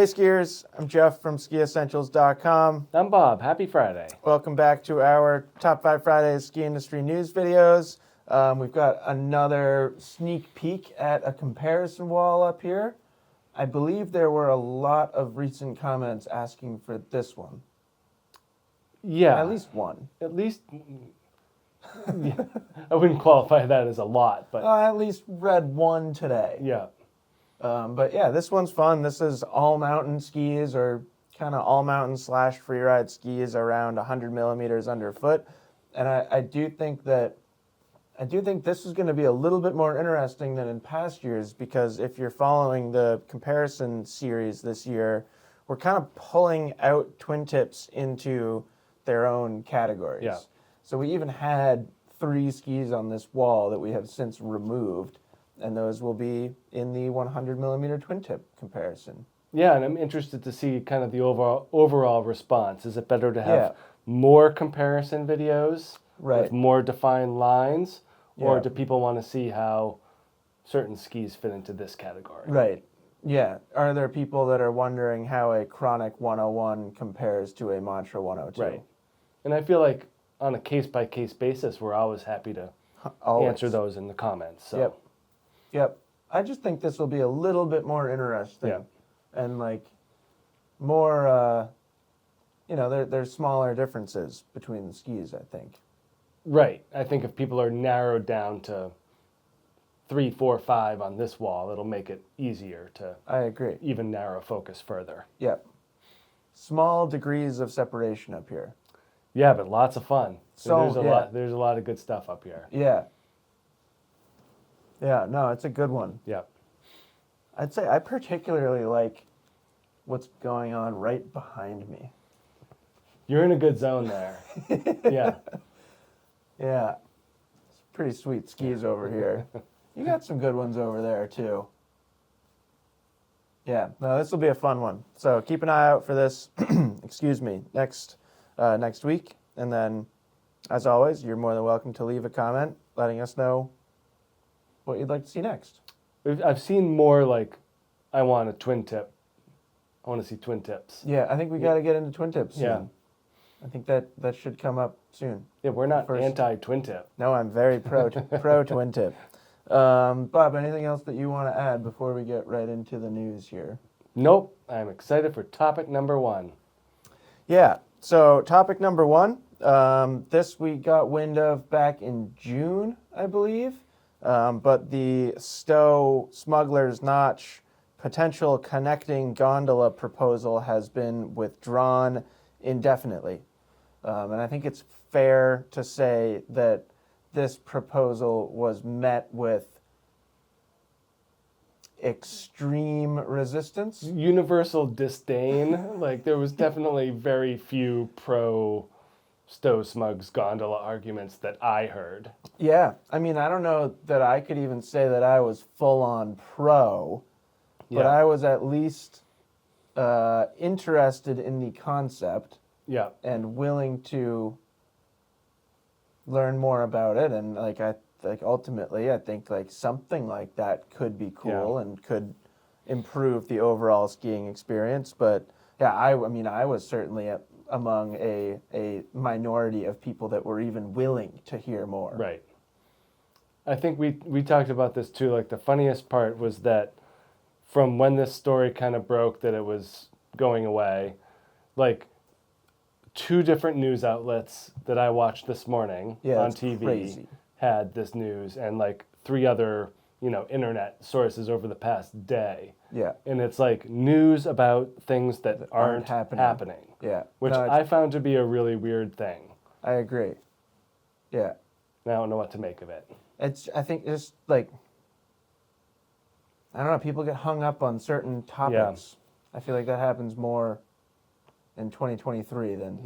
skiers, I'm Jeff from skiessentials.com. I'm Bob. Happy Friday. Welcome back to our Top 5 Fridays ski industry news videos. We've got another sneak peek at a comparison wall up here. I believe there were a lot of recent comments asking for this one. Yeah. At least one. Yeah, I wouldn't qualify that as a lot, but I at least read one today. yeah. But yeah, this one's fun. This is all mountain skis, or kind of all mountain / freeride skis around 100 millimeters underfoot. And I do think this is going to be a little bit more interesting than in past years, because if you're following the comparison series this year, we're kind of pulling out twin tips into their own categories. Yeah. So we even had 3 skis on this wall that we have since removed, and those will be in the 100 millimeter twin tip comparison. Yeah, and I'm interested to see kind of the overall response. Is it better to have Yeah. more comparison videos Right. with more defined lines, or Yeah. do people want to see how certain skis fit into this category? Right. Yeah. Are there people that are wondering how a Chronic 101 compares to a Mantra 102? Right. And I feel like on a case-by-case basis, we're always happy to Always. answer those in the comments. So. Yep. I just think this will be a little bit more interesting. Yeah. And like more, there's smaller differences between the skis, I think. Right. I think if people are narrowed down to 3, 4, 5 on this wall, it'll make it easier to I agree. even narrow focus further. Yep. Small degrees of separation up here. Yeah, but lots of fun. So, There's a lot of good stuff up here. Yeah. Yeah, no, it's a good one. Yeah. I'd say I particularly like what's going on right behind me. You're in a good zone there. Yeah. Yeah. It's pretty sweet skis over here. You got some good ones over there, too. Yeah, no, this will be a fun one. So keep an eye out for this, next week. And then, as always, you're more than welcome to leave a comment letting us know what you'd like to see next. I've seen more like, I want a twin tip. I want to see twin tips. Yeah, I think we got to get into twin tips soon. Yeah. I think that should come up soon. Yeah, we're not First. anti-twin tip. No, I'm very pro twin tip. Bob, anything else that you want to add before we get right into the news here? Nope. I'm excited for topic number 1. Yeah, so topic number 1, this we got wind of back in June, I believe, but the Stowe Smuggler's Notch potential connecting gondola proposal has been withdrawn indefinitely. And I think it's fair to say that this proposal was met with extreme resistance. Universal disdain. Like, there was definitely very few pro Stowe Smuggs gondola arguments that I heard. Yeah, I mean, I don't know that I could even say that I was full on pro, but Yeah. I was at least interested in the concept. Yeah. And willing to learn more about it. And ultimately, I think like something like that could be cool and could improve the overall skiing experience. But yeah, I was certainly among a minority of people that were even willing to hear more. Right. I think we talked about this too. Like, the funniest part was that from when this story kind of broke that it was going away, like 2 different news outlets that I watched this morning on TV crazy. had this news, and like 3 other, internet sources over the past day. Yeah. And it's like news about things that aren't happening. Yeah. Which I found to be a really weird thing. I agree. Yeah. And I don't know what to make of it. I think just like, I don't know, people get hung up on certain topics. Yeah. I feel like that happens more in 2023 than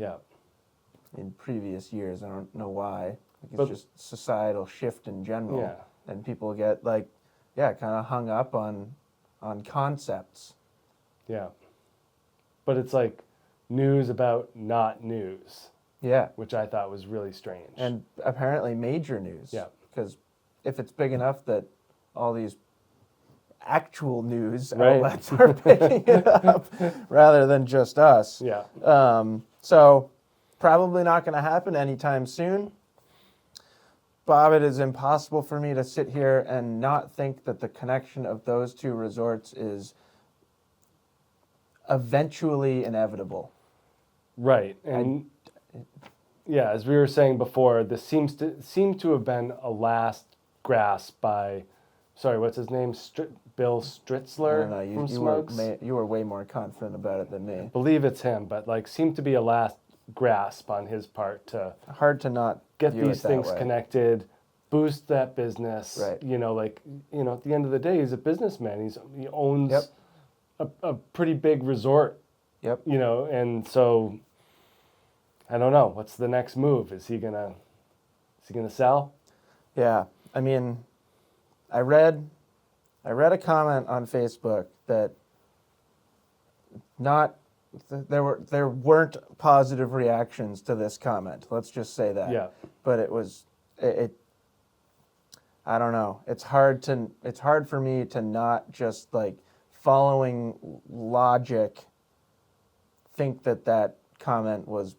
in previous years. I don't know why. It's just societal shift in general. Yeah. And people get kind of hung up on concepts. Yeah. But it's like news about not news. Yeah. Which I thought was really strange. And apparently major news. Yeah. Because if it's big enough that all these actual news Right. outlets are picking it up rather than just us. Yeah. So probably not going to happen anytime soon. Bob, it is impossible for me to sit here and not think that the connection of those two resorts is eventually inevitable. Right. And yeah, as we were saying before, this seemed to have been a last grasp by, sorry, what's his name? Bill Stritzler I don't know, from Smuggs? you were way more confident about it than me. I believe it's him, but like seemed to be a last grasp on his part to Hard to not get view these it that things way. connected, boost that business. Right. You know, like, you know, at the end of the day, he's a businessman. He owns Yep. a pretty big resort, Yep. you know, and so I don't know. What's the next move? Is he gonna sell? Yeah. I mean, I read a comment on Facebook that there weren't positive reactions to this comment. Let's just say that. Yeah. But it I don't know. It's hard for me to not just like following logic think that comment was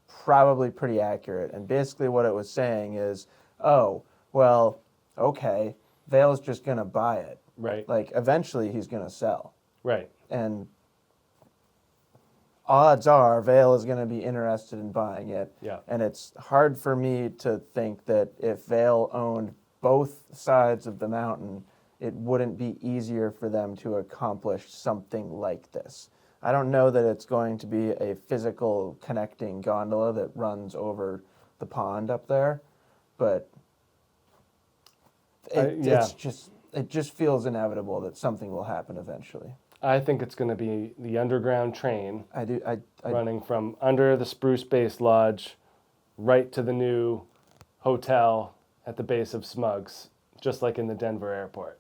probably pretty accurate. And basically what it was saying is, oh, well, okay, Vail's just going to buy it. Right. Like eventually he's going to sell. Right. And odds are Vail is going to be interested in buying it. Yeah. And it's hard for me to think that if Vail owned both sides of the mountain, it wouldn't be easier for them to accomplish something like this. I don't know that it's going to be a physical connecting gondola that runs over the pond up there, but it just feels inevitable that something will happen eventually. I think it's going to be the underground train I running from under the Spruce Base Lodge right to the new hotel at the base of Smuggs, just like in the Denver airport.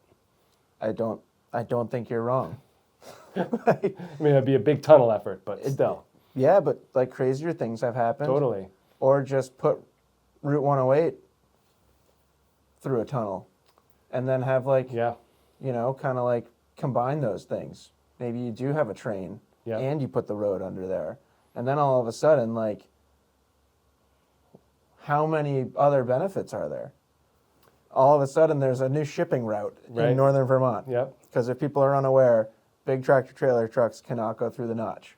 I don't think you're wrong. I mean, it'd be a big tunnel effort, but still. Yeah, but like crazier things have happened. Totally. Or just put Route 108 through a tunnel and then have like, Yeah. you know, kind of like combine those things. Maybe you do have a train and you put the road under there. And then all of a sudden, like, how many other benefits are there? All of a sudden, there's a new shipping route in northern Vermont. Yep. Because if people are unaware, big tractor-trailer trucks cannot go through the notch.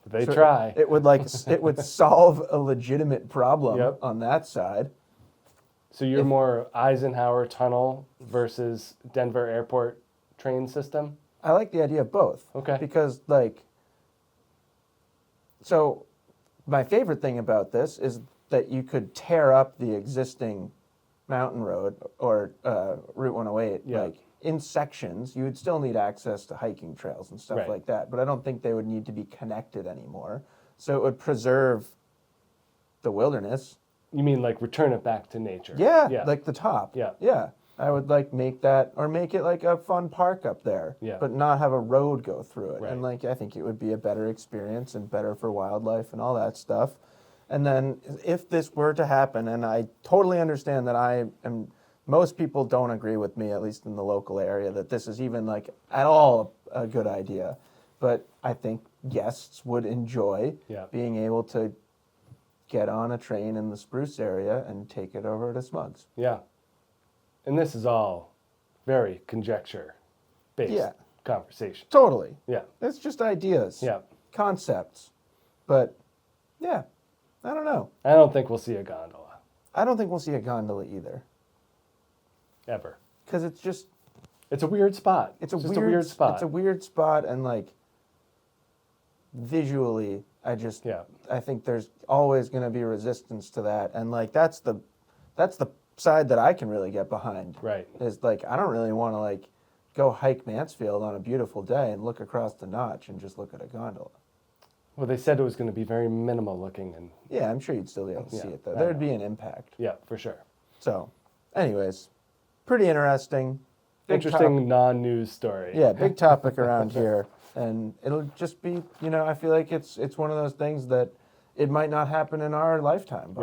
They try. It would solve a legitimate problem on that side. So you're more Eisenhower Tunnel versus Denver Airport train system? I like the idea of both. Okay. Because, like, so my favorite thing about this is that you could tear up the existing mountain road or Route 108, like, in sections. You would still need access to hiking trails and stuff like that, but I don't think they would need to be connected anymore. So it would preserve the wilderness. You mean like return it back to nature? Yeah, like the top. Yeah. Yeah. I would like make that, or make it like a fun park up there, but not have a road go through it. Right. And like, I think it would be a better experience and better for wildlife and all that stuff. And then if this were to happen, and I totally understand that most people don't agree with me, at least in the local area, that this is even like at all a good idea. But I think guests would enjoy being able to get on a train in the Spruce area and take it over to Smuggs. Yeah. And this is all very conjecture-based conversation. Totally. Yeah. It's just ideas. Yeah. Concepts. But, yeah, I don't know. I don't think we'll see a gondola. I don't think we'll see a gondola either. Ever. Because it's just... It's a weird spot. It's a weird spot. It's a weird spot, and, like, visually, I think there's always going to be resistance to that. And, like, that's the side that I can really get behind. Right. Is, like, I don't really want to, like, go hike Mansfield on a beautiful day and look across the notch and just look at a gondola. Well, they said it was going to be very minimal looking. And yeah, I'm sure you'd still be able to see it, though. There'd be an impact. Yeah, for sure. So, anyways, pretty interesting. Interesting non-news story. Yeah, big topic around here. And it'll just be, you know, I feel like it's one of those things that it might not happen in our lifetime.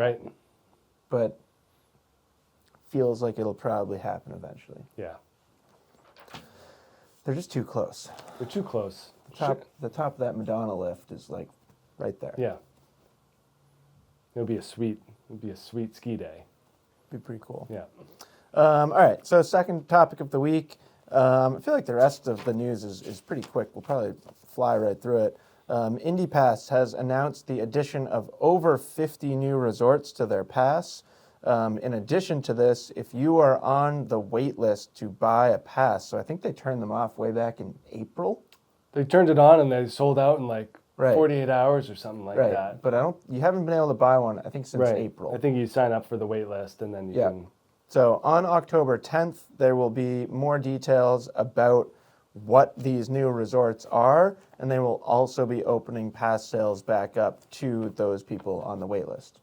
But feels like it'll probably happen eventually. Yeah. They're just too close. They're too close. The top of that Madonna lift is like right there. Yeah. It would be a sweet ski day. Be pretty cool. Yeah. All right, so second topic of the week. I feel like the rest of the news is pretty quick. We'll probably fly right through it. Indy Pass has announced the addition of over 50 new resorts to their pass. In addition to this, if you are on the wait list to buy a pass, so I think they turned them off way back in April. They turned it on and they sold out in like Right. 48 hours or something like that. But you haven't been able to buy one, I think, since Right. April. I think you sign up for the wait list and then you can. So on October 10th, there will be more details about what these new resorts are, and they will also be opening pass sales back up to those people on the wait list.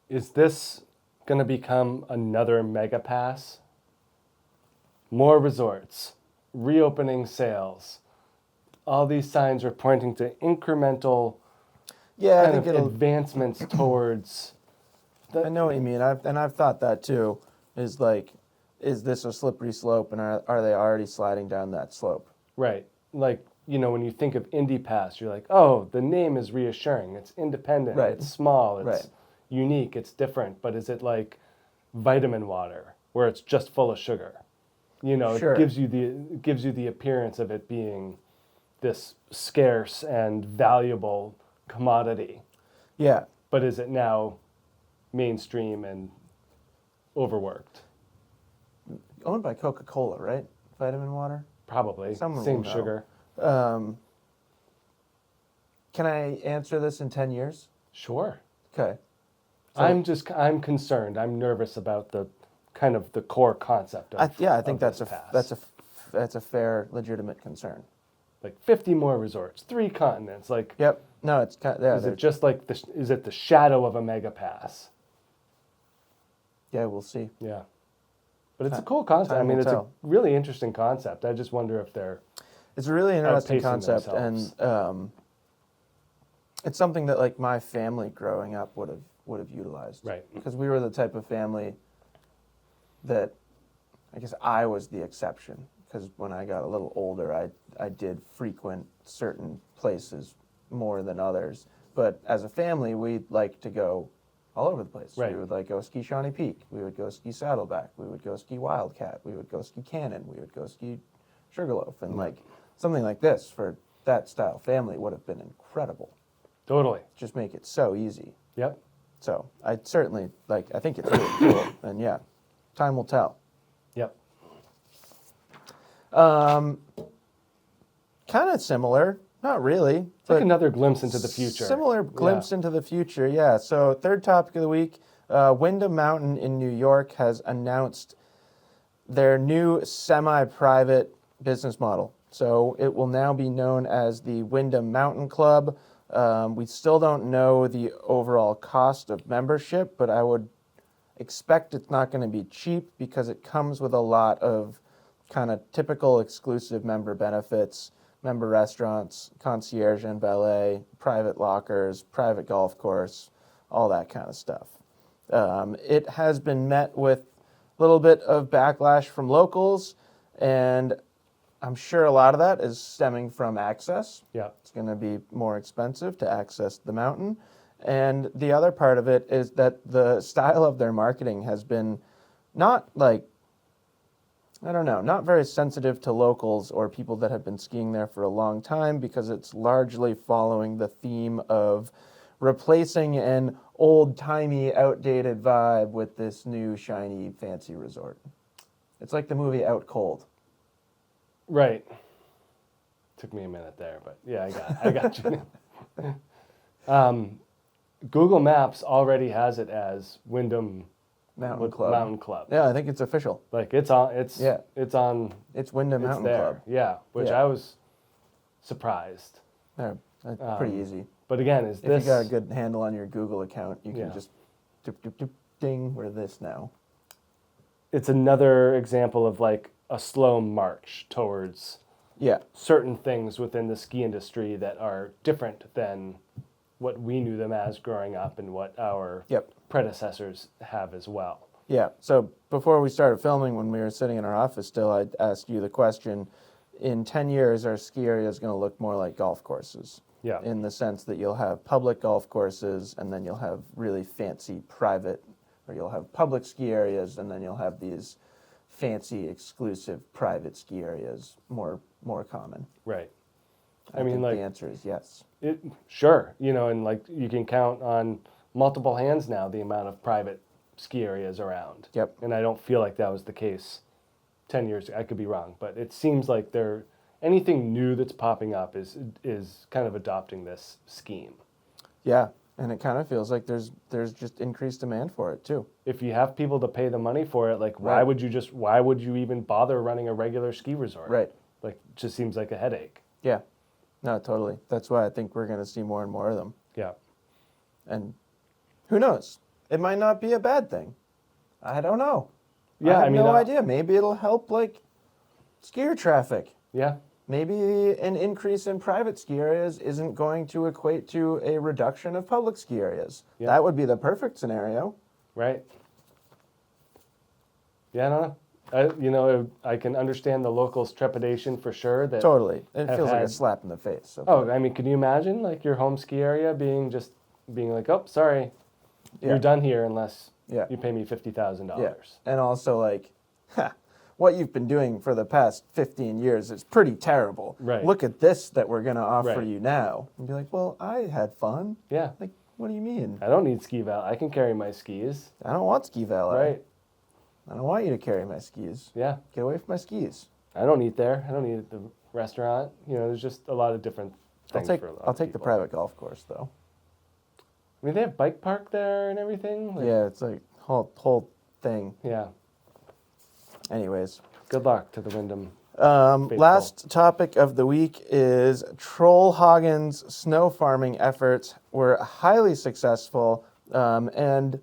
Is this going to become another mega pass? More resorts, reopening sales. All these signs are pointing to incremental Yeah, I think advancements towards. I know what you mean. I've thought that too. Is this a slippery slope, and are they already sliding down that slope? Right. Like, when you think of Indy Pass, you're like, oh, the name is reassuring. It's independent. Right. It's small. It's Right. unique. It's different. But is it like vitamin water where it's just full of sugar? Sure. It gives you the appearance of it being this scarce and valuable commodity. Yeah. But is it now mainstream and overworked? Owned by Coca-Cola, right? Vitamin water? Probably. Someone Same will know. sugar. Can I answer this in 10 years? Sure. Okay. I'm concerned. I'm nervous about the kind of the core concept of I think of this pass. that's a fair, legitimate concern. Like 50 more resorts, 3 continents. Like, Yep. No, it's kind of, yeah. is it just like is it the shadow of a mega pass? Yeah, we'll see. Yeah. But it's a cool concept. I time mean, will it's tell. a really interesting concept. I just wonder if they're It's a really interesting outpacing concept, themselves. and it's something that like my family growing up would have utilized. Right. Because we were the type of family that, I guess I was the exception. Because when I got a little older, I did frequent certain places more than others. But as a family, we like to go all over the place. Right. We would like go ski Shawnee Peak. We would go ski Saddleback. We would go ski Wildcat. We would go ski Cannon. We would go ski Sugarloaf. And like something like this for that style family would have been incredible. totally. Just make it so easy. Yep. So I certainly I think it's really cool. And yeah, time will tell. Yep. Kind of similar, not really. It's like another glimpse into the future. Similar glimpse into the future, yeah. So third topic of the week, Windham Mountain in New York has announced their new semi-private business model. So it will now be known as the Windham Mountain Club. We still don't know the overall cost of membership, but I would expect it's not going to be cheap because it comes with a lot of kind of typical exclusive member benefits, member restaurants, concierge and valet, private lockers, private golf course, all that kind of stuff. It has been met with a little bit of backlash from locals, and I'm sure a lot of that is stemming from access. Yeah. It's going to be more expensive to access the mountain. And the other part of it is that the style of their marketing has been not not very sensitive to locals or people that have been skiing there for a long time, because it's largely following the theme of replacing an old-timey, outdated vibe with this new, shiny, fancy resort. It's like the movie Out Cold. Right. Took me a minute there, but yeah, I got you. Google Maps already has it as Windham Mountain Club. Mountain Club. Yeah, I think it's official. Like it's on. It's Yeah. It's on. It's Windham It's Mountain there. Club. Yeah, which Yeah. I was surprised. They're pretty easy. But again, If you got a good handle on your Google account, you can Yeah. just ding, we're this now. It's another example of like a slow march towards Yeah, certain things within the ski industry that are different than what we knew them as growing up and what our Yep. predecessors have as well. Yeah. So before we started filming, when we were sitting in our office still, I asked you the question, in 10 years, our ski area is going to look more like golf courses. Yeah. In the sense that you'll have public golf courses, and then you'll have really fancy private, or you'll have public ski areas, and then you'll have these fancy, exclusive private ski areas more common. Right. I mean, think like, the answer is yes. Sure, and like you can count on multiple hands now the amount of private ski areas around. Yep. And I don't feel like that was the case 10 years ago. I could be wrong, but it seems like anything new that's popping up is kind of adopting this scheme. Yeah, and it kind of feels like there's just increased demand for it too. If you have people to pay the money for it, like Right. why would you even bother running a regular ski resort? Right. Like, it just seems like a headache. Yeah. No, totally. That's why I think we're going to see more and more of them. Yeah. And who knows? It might not be a bad thing. I don't know. Yeah, I have no idea. Maybe it'll help like skier traffic. Yeah. Maybe an increase in private ski areas isn't going to equate to a reduction of public ski areas. Yeah. That would be the perfect scenario. Right. Yeah, I don't know. I can understand the locals' trepidation for sure. That Totally. It have feels like a had- slap in the face. So Oh, I mean, can you imagine like your home ski area being like, oh, sorry, Yeah. you're done here unless Yeah. you pay me $50,000. Yeah. And also like, what you've been doing for the past 15 years is pretty terrible. Right. Look at this that we're going to offer Right. you now. And be like, well, I had fun. Yeah. Like, what do you mean? I don't need ski valet. I can carry my skis. I don't want ski valet. Right. I don't want you to carry my skis. Yeah. Get away from my skis. I don't eat there. I don't eat at the restaurant. There's just a lot of different things for a lot I'll of take the people. private golf course though. I mean, they have bike park there and everything. Like, Yeah, it's like whole thing. Yeah. Anyways, Good luck to the Windham. last topic of the week is Trollhaugen's snow farming efforts were highly successful and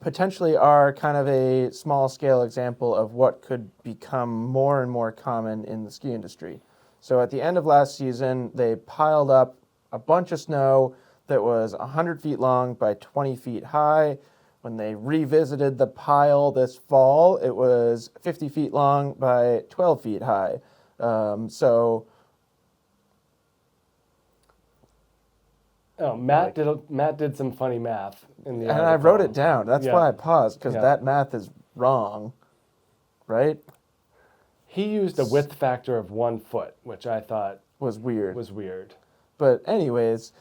potentially are kind of a small scale example of what could become more and more common in the ski industry. So at the end of last season, they piled up a bunch of snow that was 100 feet long by 20 feet high. When they revisited the pile this fall, it was 50 feet long by 12 feet high. Oh, Matt did some funny math in the And I wrote it article. down. That's Yeah. why I paused, because Yeah. that math is wrong, right? He used a width factor of 1 foot, which I thought Was weird. was weird. But anyways,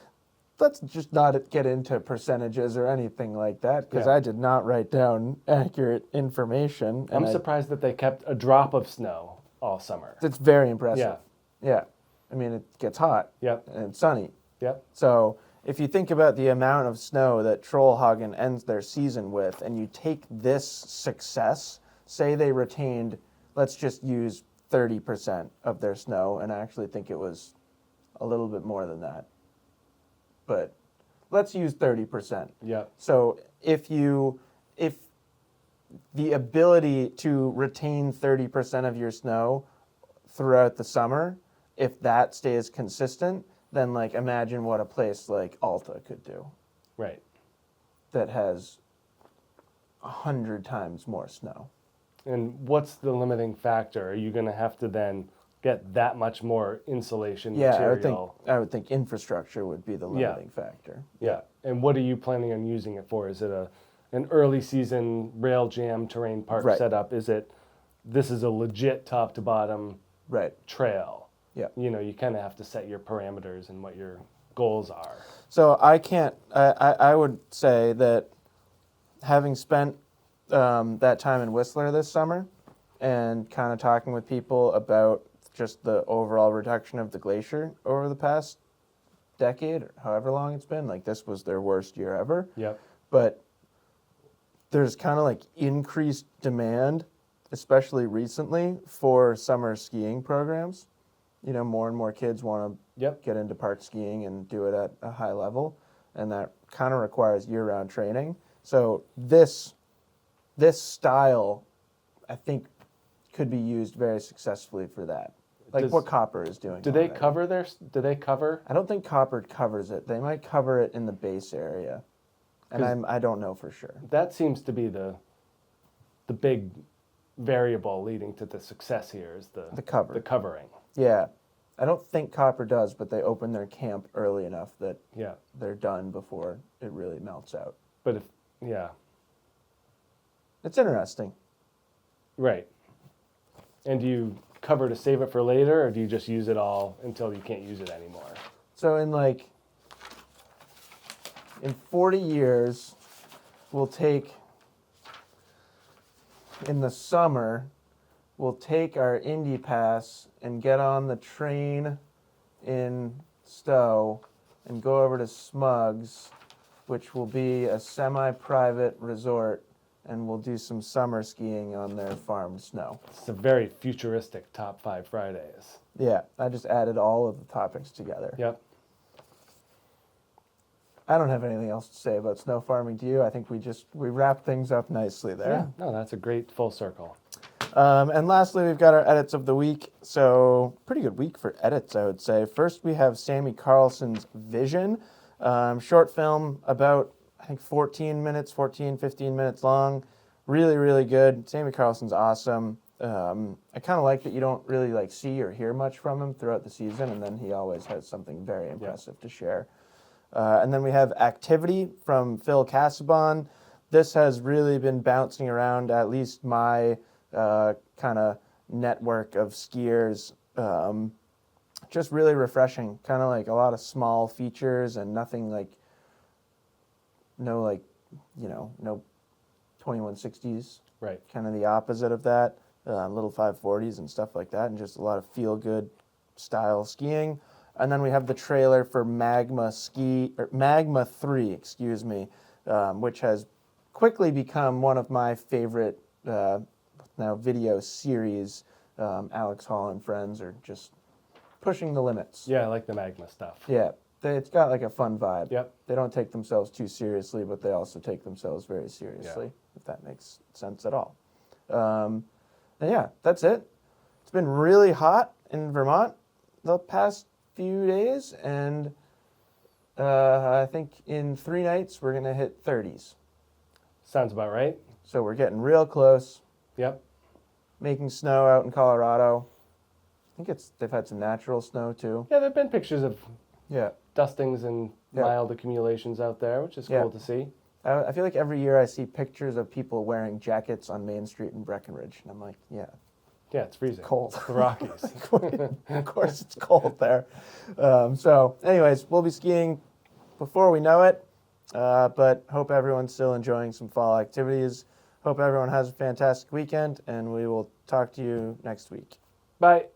let's just not get into percentages or anything like that, because Yeah. I did not write down accurate information. I'm and surprised that they kept a drop of snow all summer. It's very impressive. Yeah. Yeah. I mean, it gets hot Yep. and it's sunny. Yep. So if you think about the amount of snow that Trollhaugen ends their season with, and you take this success, say they retained, let's just use 30% of their snow, and I actually think it was a little bit more than that. But let's use 30%. Yep. So if the ability to retain 30% of your snow throughout the summer, if that stays consistent, then like imagine what a place like Alta could do Right. that has 100 times more snow. And what's the limiting factor? Are you going to have to then get that much more insulation Yeah, material? I would think infrastructure would be the Yeah. limiting factor. Yeah. And what are you planning on using it for? Is it an early season rail jam terrain park Right. setup? This is a legit top to bottom Right. trail? Yeah. You kind of have to set your parameters and what your goals are. So I would say that having spent that time in Whistler this summer and kind of talking with people about just the overall reduction of the glacier over the past decade or however long it's been, like this was their worst year ever. Yep. But there's kind of like increased demand, especially recently, for summer skiing programs. More and more kids want to Yep. get into park skiing and do it at a high level, and that kind of requires year-round training. So this style, I think, could be used very successfully for that. Like Does- what Copper is doing. Do they already. cover? I don't think Copper covers it. They might cover it in the base area, and I don't know for sure. That seems to be the the big variable leading to the success here is The cover. the covering. Yeah. I don't think Copper does, but they open their camp early enough that Yeah. they're done before it really melts out. But yeah. It's interesting. Right. And do you cover to save it for later, or do you just use it all until you can't use it anymore? So in 40 years, in the summer, we'll take our Indy Pass and get on the train in Stowe and go over to Smuggs, which will be a semi-private resort, and we'll do some summer skiing on their farmed snow. It's a very futuristic top 5 Fridays. Yeah, I just added all of the topics together. Yep. I don't have anything else to say about snow farming, do you? I think we wrap things up nicely there. Yeah, no, that's a great full circle. And lastly, we've got our edits of the week. So pretty good week for edits, I would say. First, we have Sammy Carlson's Vision, short film about, I think, 15 minutes long. Really, really good. Sammy Carlson's awesome. I kind of like that you don't really see or hear much from him throughout the season, and then he always has something very impressive to share. And then we have Activity from Phil Casabon. This has really been bouncing around at least my kind of network of skiers. Just really refreshing. Kind of a lot of small features and nothing no 2160s. Right. Kind of the opposite of that. Little 540s and stuff like that, and just a lot of feel-good style skiing. And then we have the trailer for Magma 3, which has quickly become one of my favorite now video series. Alex Hall and friends are just pushing the limits. Yeah, I like the Magma stuff. Yeah, it's got a fun vibe. Yep. They don't take themselves too seriously, but they also take themselves very seriously, if that makes sense at all. And yeah, that's it. It's been really hot in Vermont the past few days, and I think in 3 nights we're gonna hit 30s. Sounds about right. So we're getting real close. Yep. Making snow out in Colorado. I think they've had some natural snow too. Yeah, there have been pictures of Yeah. dustings and mild accumulations out there, which is cool to see. I feel like every year I see pictures of people wearing jackets on Main Street in Breckenridge, and I'm like, yeah, Yeah, it's freezing. cold. The Rockies. Of course it's cold there. So anyways, we'll be skiing before we know it, but hope everyone's still enjoying some fall activities. Hope everyone has a fantastic weekend, and we will talk to you next week. Bye.